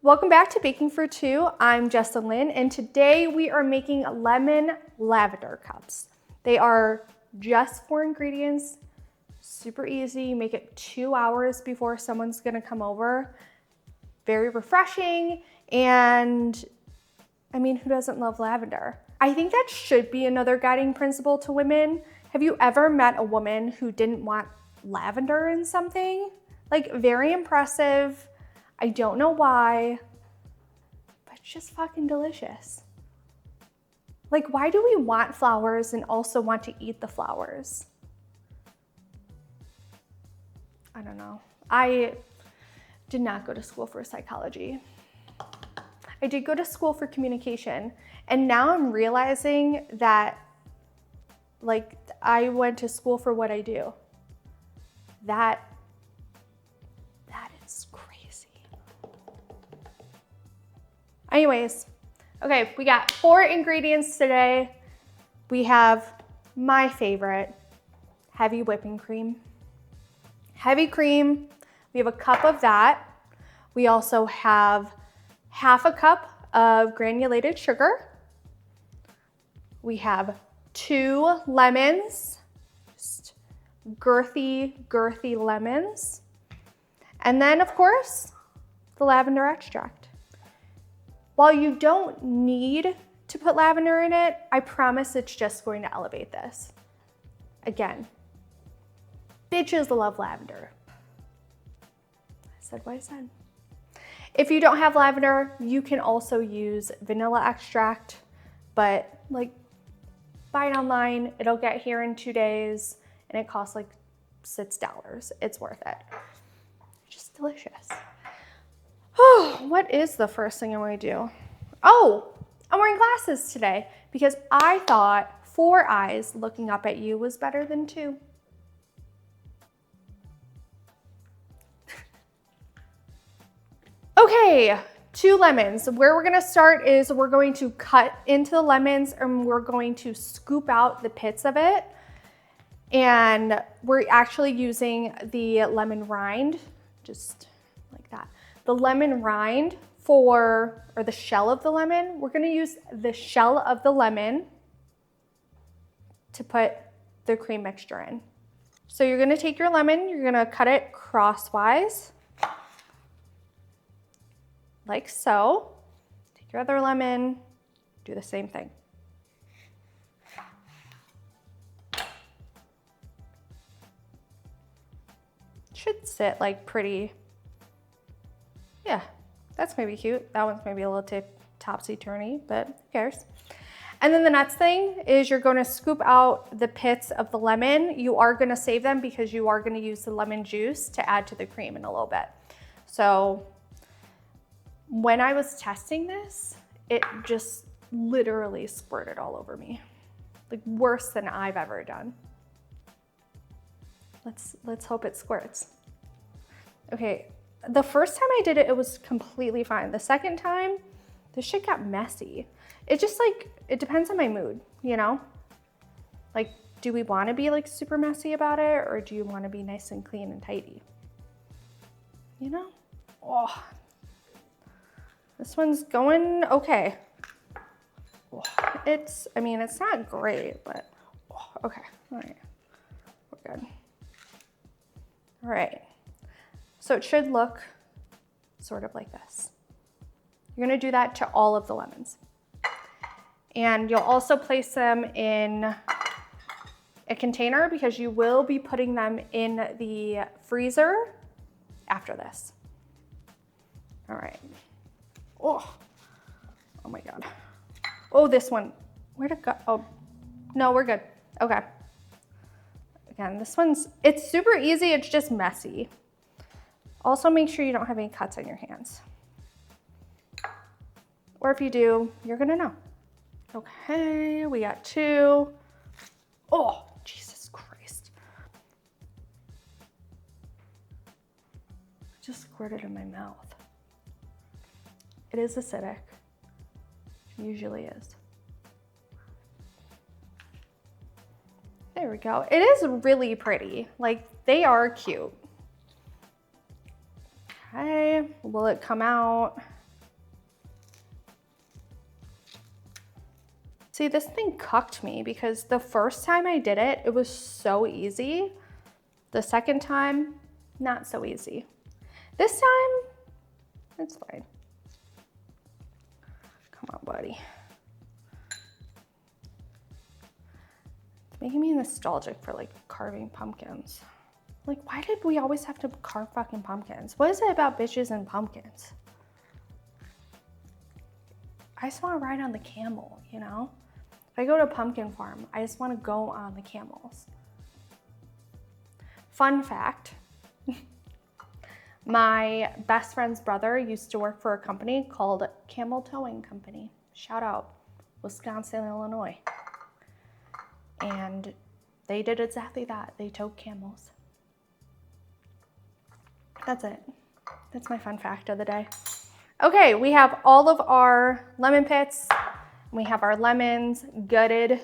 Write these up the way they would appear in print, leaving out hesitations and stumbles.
Welcome back to Baking for Two. I'm Jessalyn Lynn, and today we are making lemon lavender cups. They are just 4 ingredients, super easy. Make it 2 hours before someone's gonna come over. Very refreshing, and I mean, who doesn't love lavender? I think that should be another guiding principle to women. Have you ever met a woman who didn't want lavender in something? Like, very impressive. I don't know why, but it's just fucking delicious. Like, why do we want flowers and also want to eat the flowers? I don't know. I did not go to school for psychology. I did go to school for communication, and now I'm realizing that, like, I went to school for what I do. That is crazy. Anyways, okay, we got 4 ingredients today. We have my favorite, heavy whipping cream. Heavy cream, we have a cup of that. We also have half a cup of granulated sugar. We have 2 lemons, just girthy lemons. And then, of course, the lavender extract. While you don't need to put lavender in it, I promise it's just going to elevate this. Again, bitches love lavender. I said what I said. If you don't have lavender, you can also use vanilla extract, but like, buy it online. It'll get here in 2 days, and it costs like $6. It's worth it. Just delicious. Oh, what is the first thing I'm going to do? Oh, I'm wearing glasses today because I thought 4 eyes looking up at you was better than 2. Okay, 2 lemons. Where we're gonna start is we're going to cut into the lemons and we're going to scoop out the pits of it. And we're actually using the lemon rind, just like that. The lemon rind or the shell of the lemon, we're gonna use the shell of the lemon to put the cream mixture in. So you're gonna take your lemon, you're gonna cut it crosswise, like so. Take your other lemon, do the same thing. Should sit like pretty, yeah, that's maybe cute. That one's maybe a little topsy-turvy, but who cares? And then the next thing is you're gonna scoop out the pits of the lemon. You are gonna save them because you are gonna use the lemon juice to add to the cream in a little bit. So when I was testing this, it just literally squirted all over me. Like, worse than I've ever done. Let's hope it squirts. Okay, the first time I did it, it was completely fine. The second time, this shit got messy. It just like, it depends on my mood, you know? Like, do we wanna be like super messy about it, or do you wanna be nice and clean and tidy? You know? Oh, this one's going okay. Oh, I mean, it's not great, but oh, okay, all right, we're good. All right, so it should look sort of like this. You're gonna do that to all of the lemons. And you'll also place them in a container because you will be putting them in the freezer after this. All right. Oh my God. Oh, this one, where'd it go? Oh, no, we're good. Okay. Again, this one's, it's super easy, it's just messy. Also, make sure you don't have any cuts on your hands. Or if you do, you're gonna know. Okay, we got 2. Oh, Jesus Christ. It just squirted in my mouth. It is acidic. It usually is. There we go. It is really pretty. Like, they are cute. Okay, will it come out? See, this thing cucked me because the first time I did it, it was so easy. The second time, not so easy. This time, it's fine. Come on, buddy. It's making me nostalgic for like carving pumpkins. Like, why did we always have to carve fucking pumpkins? What is it about bitches and pumpkins? I just want to ride on the camel, you know? If I go to a pumpkin farm, I just want to go on the camels. Fun fact, my best friend's brother used to work for a company called Camel Towing Company. Shout out, Wisconsin, Illinois. And they did exactly that. They towed camels. That's it. That's my fun fact of the day. Okay, we have all of our lemon pits. We have our lemons gutted.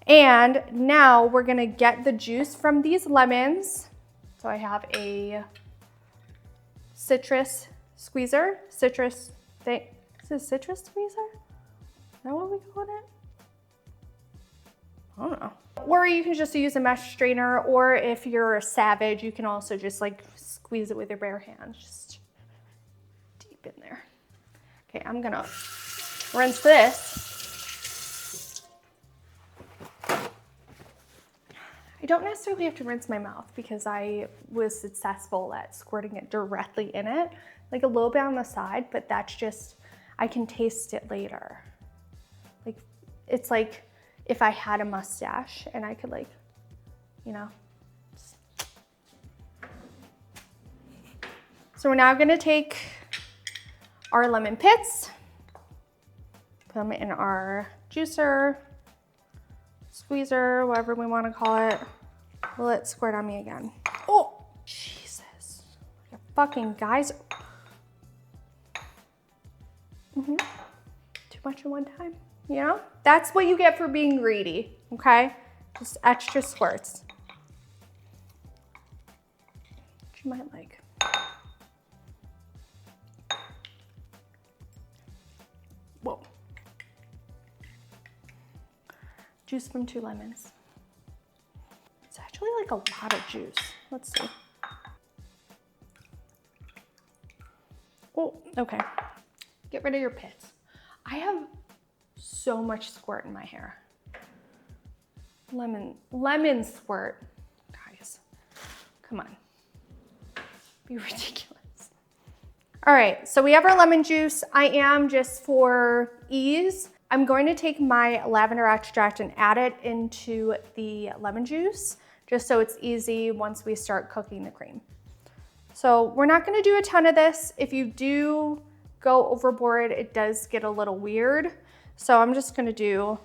And now we're gonna get the juice from these lemons. So I have a citrus squeezer, citrus thing. Is it citrus squeezer? Is that what we call it? I don't know. Or you can just use a mesh strainer, or if you're a savage, you can also just like squeeze it with your bare hands, just deep in there. Okay, I'm gonna rinse this. I don't necessarily have to rinse my mouth because I was successful at squirting it directly in it, like a little bit on the side, but that's just, I can taste it later. Like, it's like if I had a mustache and I could like, you know. So we're now gonna take our lemon pits, put them in our juicer, squeezer, whatever we wanna call it. Will it squirt on me again? Oh, Jesus. Like a fucking guys. Too much in one time, you know? That's what you get for being greedy, okay? Just extra squirts. Which you might like. Whoa. Juice from 2 lemons. It's actually like a lot of juice. Let's see. Oh, okay. Get rid of your pits. I have so much squirt in my hair. Lemon squirt. Guys, come on. Be ridiculous. All right, so we have our lemon juice. I am, just for ease, I'm going to take my lavender extract and add it into the lemon juice, just so it's easy once we start cooking the cream. So we're not gonna do a ton of this. If you do go overboard, it does get a little weird. So I'm just gonna do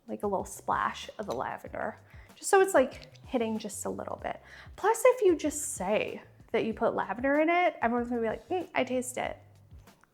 like a little splash of the lavender, just so it's like hitting just a little bit. Plus, if you just say that you put lavender in it, everyone's gonna be like, I taste it.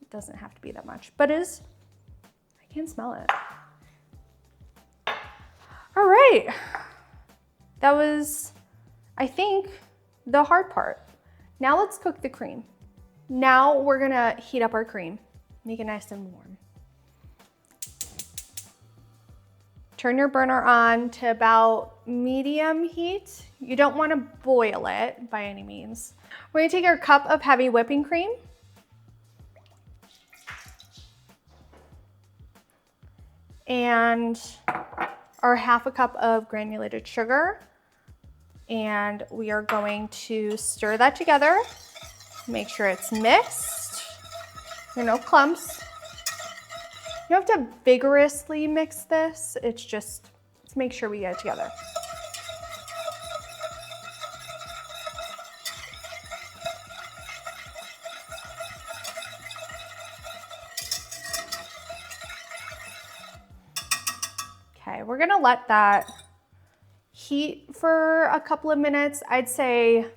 It doesn't have to be that much, but I can smell it. All right, that was, I think, the hard part. Now let's cook the cream. Now we're gonna heat up our cream, make it nice and warm. Turn your burner on to about medium heat. You don't wanna boil it by any means. We're gonna take our cup of heavy whipping cream. And our half a cup of granulated sugar. And we are going to stir that together. Make sure it's mixed. There are no clumps. You don't have to vigorously mix this. It's just, let's make sure we get it together. Okay, we're gonna let that heat for a couple of minutes. I'd say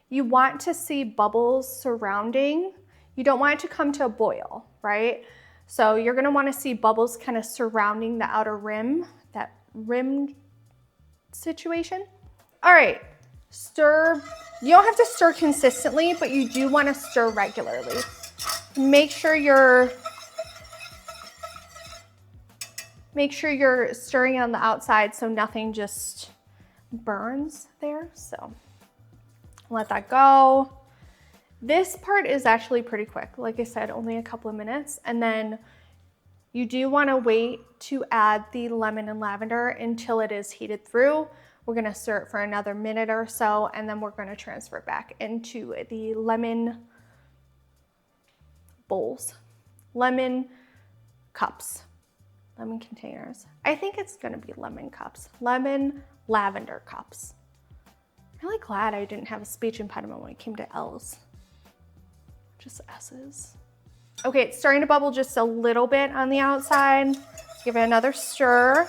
you want to see bubbles surrounding. You don't want it to come to a boil, right? So you're gonna wanna see bubbles kind of surrounding the outer rim, that rim situation. All right, stir. You don't have to stir consistently, but you do wanna stir regularly. Make sure you're Make sure you're stirring on the outside so nothing just burns there. So let that go. This part is actually pretty quick. Like I said, only a couple of minutes. And then you do want to wait to add the lemon and lavender until it is heated through. We're going to stir it for another minute or so, and then we're going to transfer it back into the lemon bowls, lemon cups, lemon containers. I think it's going to be lemon cups, lemon lavender cups. I'm really glad I didn't have a speech impediment when it came to L's, just S's. Okay, it's starting to bubble just a little bit on the outside. Give it another stir.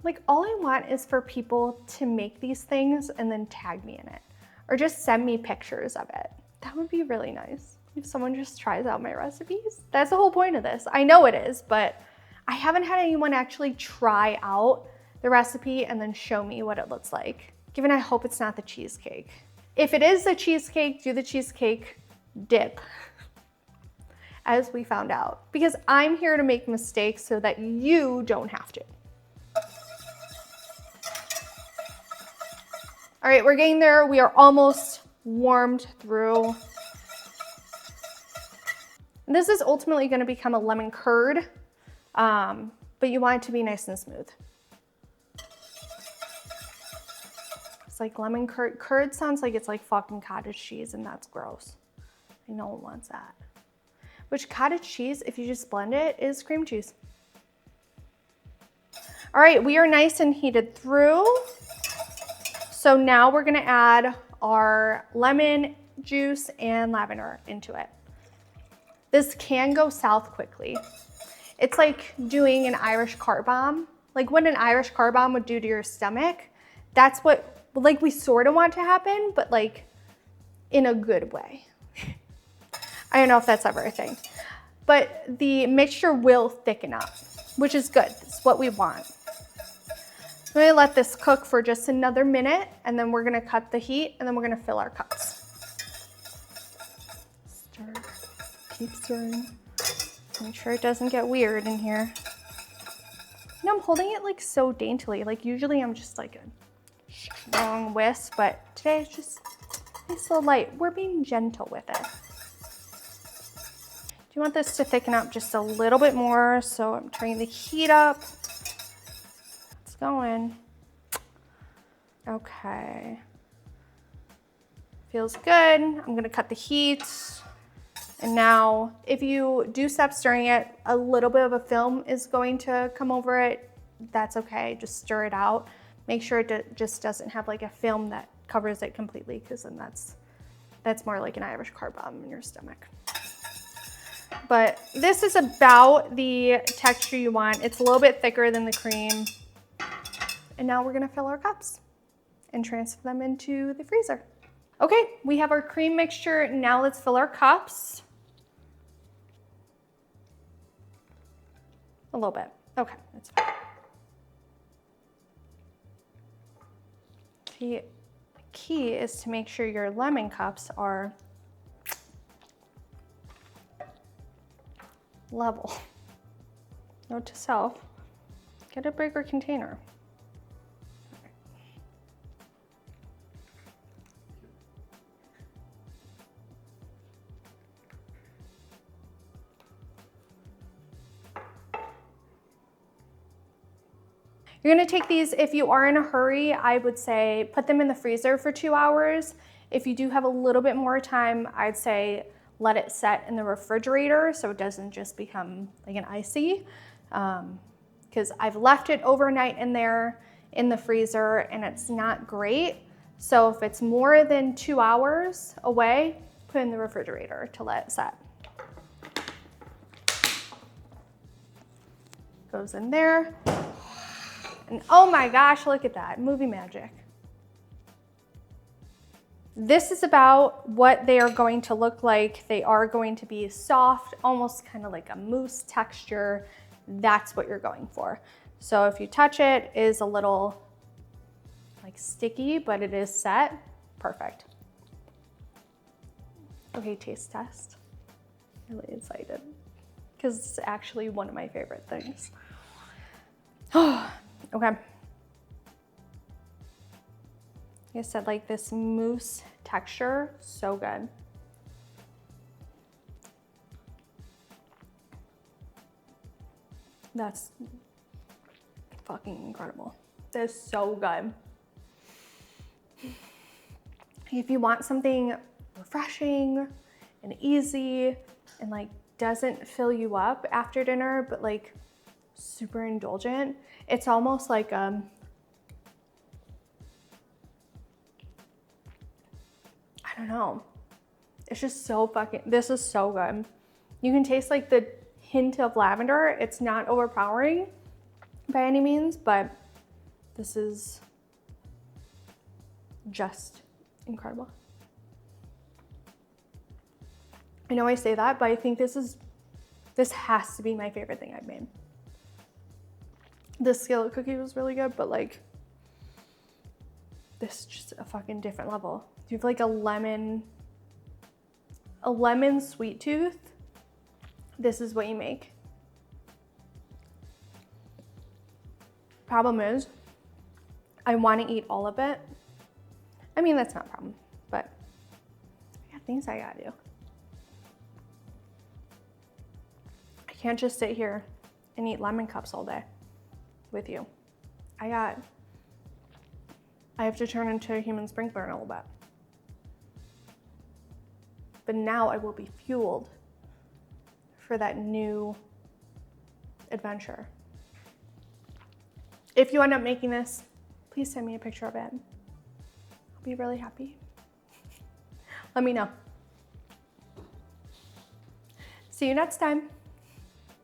Like, all I want is for people to make these things and then tag me in it, or just send me pictures of it. That would be really nice if someone just tries out my recipes. That's the whole point of this. I know it is, but I haven't had anyone actually try out the recipe and then show me what it looks like. Given I hope it's not the cheesecake. If it is the cheesecake, do the cheesecake dip, as we found out. Because I'm here to make mistakes so that you don't have to. All right, we're getting there. We are almost warmed through. And this is ultimately gonna become a lemon curd, but you want it to be nice and smooth. It's like lemon curd. Curd sounds like it's like fucking cottage cheese, and that's gross. I no one wants that. Which cottage cheese, if you just blend it, is cream cheese. All right, we are nice and heated through. So now we're gonna add our lemon juice and lavender into it. This can go south quickly. It's like doing an Irish car bomb. Like what an Irish car bomb would do to your stomach. That's what, like, we sort of want to happen, but like in a good way. I don't know if that's ever a thing, but the mixture will thicken up, which is good. It's what we want. I'm gonna let this cook for just another minute, and then we're gonna cut the heat, and then we're gonna fill our cups. Stir, keep stirring. Make sure it doesn't get weird in here. You know, I'm holding it like so daintily. Like usually I'm just like a strong whisk, but today it's just nice little light. We're being gentle with it. Do you want this to thicken up just a little bit more? So I'm turning the heat up. It's going. Okay. Feels good. I'm gonna cut the heat. And now, if you do stop stirring it, a little bit of a film is going to come over it. That's okay, just stir it out. Make sure it just doesn't have like a film that covers it completely, because then that's more like an Irish car bomb in your stomach. But this is about the texture you want. It's a little bit thicker than the cream. And now we're gonna fill our cups and transfer them into the freezer. Okay, we have our cream mixture. Now let's fill our cups. A little bit. Okay, that's fine. The key is to make sure your lemon cups are level. Note to self, get a bigger container. You're gonna take these, if you are in a hurry, I would say put them in the freezer for 2 hours. If you do have a little bit more time, I'd say let it set in the refrigerator so it doesn't just become like an icy. Because I've left it overnight in there in the freezer and it's not great. So if it's more than 2 hours away, put it in the refrigerator to let it set. Goes in there. And oh my gosh, look at that, movie magic. This is about what they are going to look like. They are going to be soft, almost kind of like a mousse texture. That's what you're going for. So if you touch it, it is a little like sticky, but it is set. Perfect. Okay, taste test. really excited because it's actually one of my favorite things. Oh, okay. Like I said, like this mousse texture, so good. That's fucking incredible. That's so good. If you want something refreshing and easy and like doesn't fill you up after dinner, but like super indulgent, it's almost like I don't know. It's just so fucking, this is so good. You can taste like the hint of lavender. It's not overpowering by any means, but this is just incredible. I know I say that, but I think this has to be my favorite thing I've made. The skillet cookie was really good, but like this is just a fucking different level. You have like a lemon sweet tooth. This is what you make. Problem is, I want to eat all of it. I mean, that's not a problem, but I got things I gotta do. I can't just sit here and eat lemon cups all day with you. I have to turn into a human sprinkler in a little bit. But now I will be fueled for that new adventure. If you end up making this, please send me a picture of it. I'll be really happy. Let me know. See you next time.